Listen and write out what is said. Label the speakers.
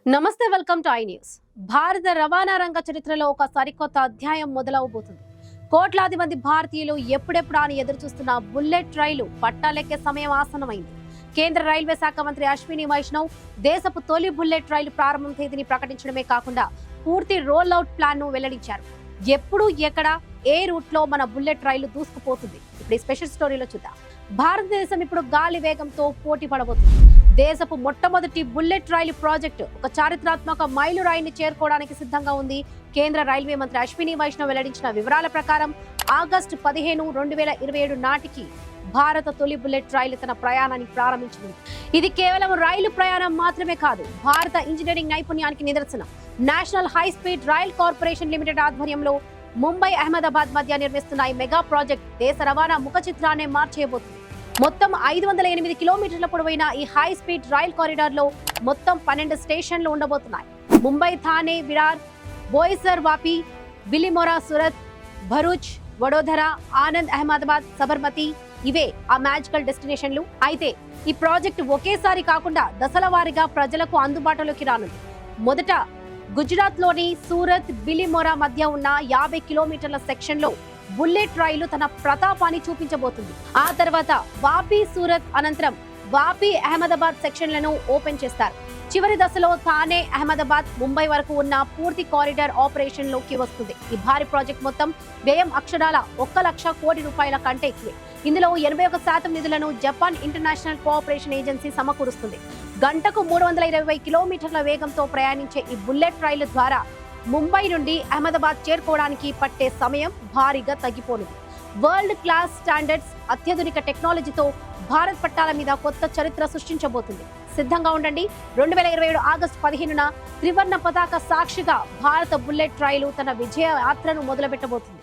Speaker 1: నమస్తే, welcome to I news. భారత రవాణా రంగ చరిత్రలో ఒక సరికొత్త అధ్యాయం మొదలవబోతుంది. కోట్లాది మంది భారతీయులు ఎప్పుడెప్పుడా అని ఎదురుచూస్తున్న బుల్లెట్ రైలు పట్టాలెక్కే సమయం ఆసన్నమైంది. కేంద్ర రైల్వే శాఖ మంత్రి అశ్విని వైష్ణవ్ దేశపు తొలి బుల్లెట్ రైలు ప్రారంభం తేదీని ప్రకటించడమే కాకుండా పూర్తి రోల్ అవుట్ ప్లాన్ ను వెల్లడించారు. ఎప్పుడు, ఎక్కడ, ఏ రూట్ లో మన బుల్లెట్ రైలు దూసుకుపోతుంది? ఇప్పుడు ఈ స్పెషల్ స్టోరీలో చూద్దాం. భారతదేశం ఇప్పుడు గాలి వేగంతో పోటీ పడబోతుంది. దేశపు మొట్టమొదటి బుల్లెట్ రైలు ప్రాజెక్టు ఒక చారిత్రాత్మక మైలురాయిని చేరుకోవడానికి సిద్ధంగా ఉంది. కేంద్ర రైల్వే మంత్రి అశ్విని వైష్ణవ్ వెల్లడించిన వివరాల ప్రకారం ఆగస్టు 15, 2027 నాటికి భారత తొలి బుల్లెట్ రైలు తన ప్రయాణాన్ని ప్రారంభించింది. ఇది కేవలం రైలు ప్రయాణం మాత్రమే కాదు, భారత ఇంజనీరింగ్ నైపుణ్యానికి నిదర్శనం. National high speed rail corporation limited ఆధ్వర్యంలో ముంబై, అహ్మదాబాద్ మధ్య నిర్మిస్తున్న ఈ మెగా ప్రాజెక్ట్ దేశ రవాణా ముఖ చిత్రాన్ని మార్చేయబోతుంది. మొత్తం 508 కిలోమీటర్ల పొడవైన ఈ హై స్పీడ్ రైల్ కారిడార్ లో మొత్తం 12 స్టేషన్లు ఉండబోతున్నాయి. ముంబై, థానే, విరార్, బోయిసర్, వాపి, బిలిమోరా, సూరత్, భరూచ్, వడోదర, ఆనంద్, అహ్మదాబాద్, సబర్మతి ఇవే ఆ మ్యాజికల్ డెస్టినేషన్లు. అయితే ఈ ప్రాజెక్టు ఒకేసారి కాకుండా దశల వారీగా ప్రజలకు అందుబాటులోకి రానుంది. మొదట గుజరాత్ లోని సూరత్, బిలిమోరా మధ్య ఉన్న 50 కిలోమీటర్ల సెక్షన్ లో బుల్లెట్ రైలు తన ప్రతాపాన్ని చూపించబోతుంది. ఆ తర్వాత వాపి, సూరత్ అనంతరం వాపి, అహ్మదాబాద్ సెక్షన్లను ఓపెన్ చేస్తారు. చివరి దశలో థానే, అహ్మదాబాద్, ముంబై వరకు ఉన్న పూర్తి కారిడార్ ఆపరేషన్ లోకి వస్తుంది. ఈ భారీ ప్రాజెక్ట్ మొత్తం వ్యయం అక్షరాల 1,00,000 కోటి రూపాయల కంటే ఎక్కువే. ఇందులో 81% నిధులను జపాన్ ఇంటర్నేషనల్ కోఆపరేషన్ ఏజెన్సీ సమకూరుస్తుంది. గంటకు 320 కిలోమీటర్ల వేగంతో ప్రయాణించే ఈ బుల్లెట్ రైలు ద్వారా ముంబై నుండి అహ్మదాబాద్ చేరుకోవడానికి పట్టే సమయం భారీగా తగ్గిపోనుంది. వరల్డ్ క్లాస్ స్టాండర్డ్స్, అత్యాధునిక టెక్నాలజీతో భారత్ పట్టాల మీద కొత్త చరిత్ర సృష్టించబోతుంది. సిద్ధంగా ఉండండి. 2027 ఆగస్టు 15న త్రివర్ణ పతాక సాక్షిగా భారత బుల్లెట్ రైలు తన విజయ యాత్రను మొదలుపెట్టబోతుంది.